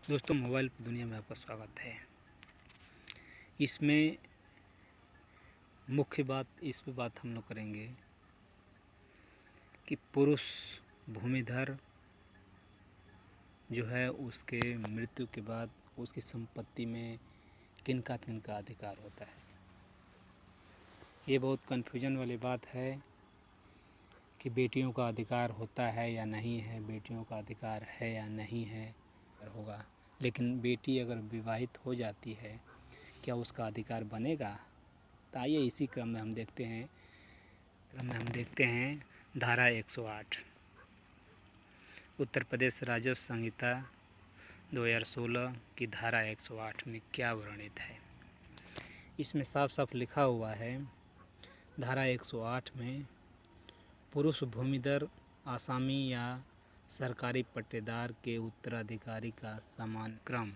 दोस्तों, मोबाइल दुनिया में आपका स्वागत है। इसमें मुख्य बात इस पे बात हम लोग करेंगे कि पुरुष भूमिधर जो है उसके मृत्यु के बाद उसकी संपत्ति में किनका अधिकार होता है। ये बहुत कन्फ्यूजन वाली बात है कि बेटियों का अधिकार होता है या नहीं है, बेटियों का अधिकार है या नहीं है होगा। लेकिन बेटी अगर विवाहित हो जाती है, क्या उसका अधिकार बनेगा? तो आइए इसी क्रम में हम देखते हैं धारा 108 उत्तर प्रदेश राजस्व संहिता 2016 की धारा 108 में क्या वर्णित है। इसमें साफ साफ लिखा हुआ है धारा 108 में, पुरुष भूमिधर आसामी या सरकारी पट्टेदार के उत्तराधिकारी का समान क्रम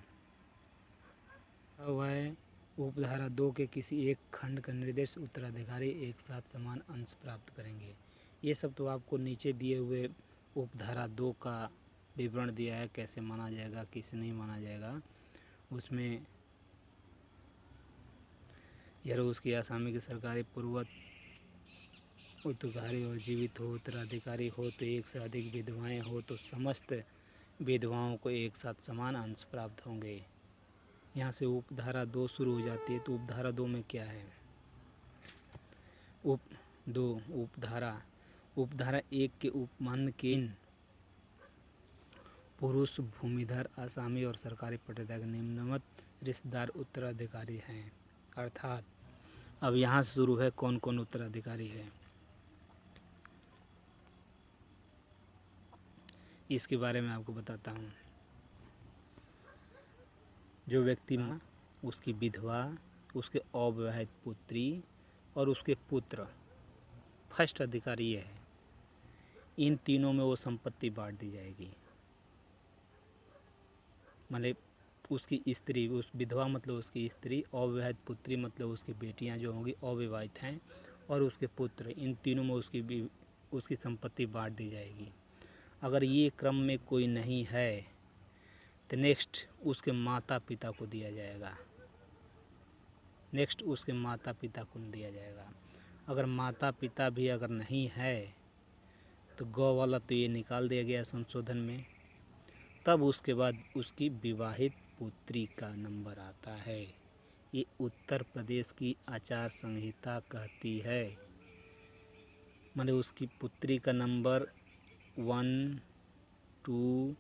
हुआ है। उपधारा 2 के किसी एक खंड का निर्देश उत्तराधिकारी एक साथ समान अंश प्राप्त करेंगे। ये सब तो आपको नीचे दिए हुए उपधारा 2 का विवरण दिया है, कैसे माना जाएगा, किसे नहीं माना जाएगा। उसमें यह उसकी आसामी की सरकारी पूर्वत उत्तराधिकारी और जीवित हो, उत्तराधिकारी हो तो एक से अधिक विधवाएं हो तो समस्त विधवाओं को एक साथ समान अंश प्राप्त होंगे। यहाँ से उपधारा 2 शुरू हो जाती है। तो उपधारा 2 में क्या है? उपधारा 1 के उपबंध के पुरुष भूमिधर आसामी और सरकारी पट्टेदार के निम्नलिखित रिश्तेदार उत्तराधिकारी हैं। अर्थात अब यहाँ से शुरू है कौन कौन उत्तराधिकारी है, इसके बारे में आपको बताता हूँ। जो व्यक्ति उसकी विधवा, उसके अविवाहित पुत्री और उसके पुत्र, फर्स्ट अधिकारी ये है। इन तीनों में वो संपत्ति बांट दी जाएगी। मतलब उसकी स्त्री, उस विधवा मतलब उसकी स्त्री, अविवाहित पुत्री मतलब उसकी बेटियां जो होंगी अविवाहित हैं, और उसके पुत्र, इन तीनों में उसकी संपत्ति बांट दी जाएगी। अगर ये क्रम में कोई नहीं है तो नेक्स्ट उसके माता पिता को दिया जाएगा। अगर माता पिता भी अगर नहीं है तो गौ वाला तो ये निकाल दिया गया संशोधन में। तब उसके बाद उसकी विवाहित पुत्री का नंबर आता है। ये उत्तर प्रदेश की आचार संहिता कहती है। मतलब उसकी पुत्री का नंबर 1, 2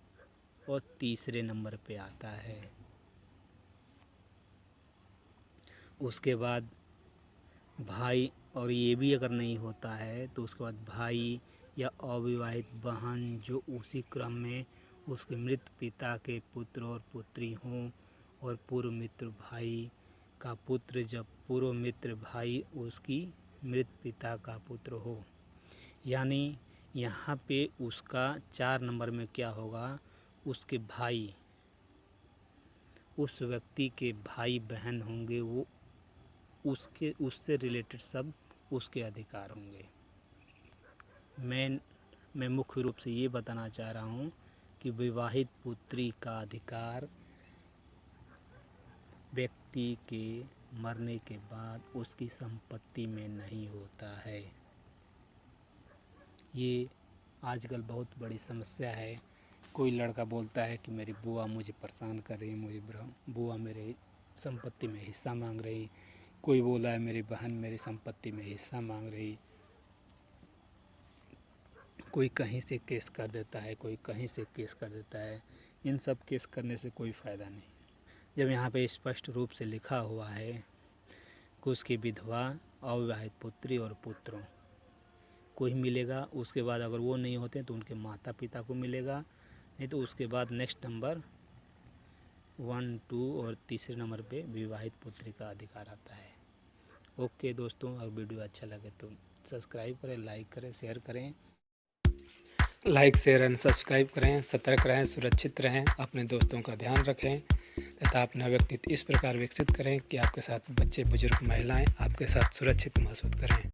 और तीसरे नंबर पे आता है। उसके बाद भाई, और ये भी अगर नहीं होता है तो उसके बाद भाई या अविवाहित बहन जो उसी क्रम में उसके मृत पिता के पुत्र और पुत्री हों, और पूर्व मित्र भाई का पुत्र जब पूर्व मित्र भाई उसकी मृत पिता का पुत्र हो। यानी यहाँ पे उसका 4 नंबर में क्या होगा, उसके भाई, उस व्यक्ति के भाई बहन होंगे, वो उससे रिलेटेड सब उसके अधिकार होंगे। मैं मुख्य रूप से ये बताना चाह रहा हूँ कि विवाहित पुत्री का अधिकार व्यक्ति के मरने के बाद उसकी संपत्ति में नहीं होता है। ये आजकल बहुत बड़ी समस्या है। कोई लड़का बोलता है कि मेरी बुआ मुझे परेशान कर रही है, मुझे बुआ मेरे संपत्ति में हिस्सा मांग रही। कोई बोला है मेरी बहन मेरी संपत्ति में हिस्सा मांग रही। कोई कहीं से केस कर देता है, कोई कहीं से केस कर देता है। इन सब केस करने से कोई फ़ायदा नहीं। जब यहाँ पे स्पष्ट रूप से लिखा हुआ है कि उसकी विधवा, अविवाहित पुत्री और पुत्रों को ही मिलेगा। उसके बाद अगर वो नहीं होते तो उनके माता पिता को मिलेगा, नहीं तो उसके बाद नेक्स्ट नंबर 1, 2 और तीसरे नंबर पे विवाहित पुत्री का अधिकार आता है। ओके दोस्तों, अगर वीडियो अच्छा लगे तो सब्सक्राइब करें, लाइक करें, शेयर करें। लाइक, शेयर एंड सब्सक्राइब करें। सतर्क रहें, सुरक्षित रहें, अपने दोस्तों का ध्यान रखें तथा अपना व्यक्तित्व इस प्रकार विकसित करें कि आपके साथ बच्चे, बुजुर्ग, महिलाएं आपके साथ सुरक्षित महसूस करें।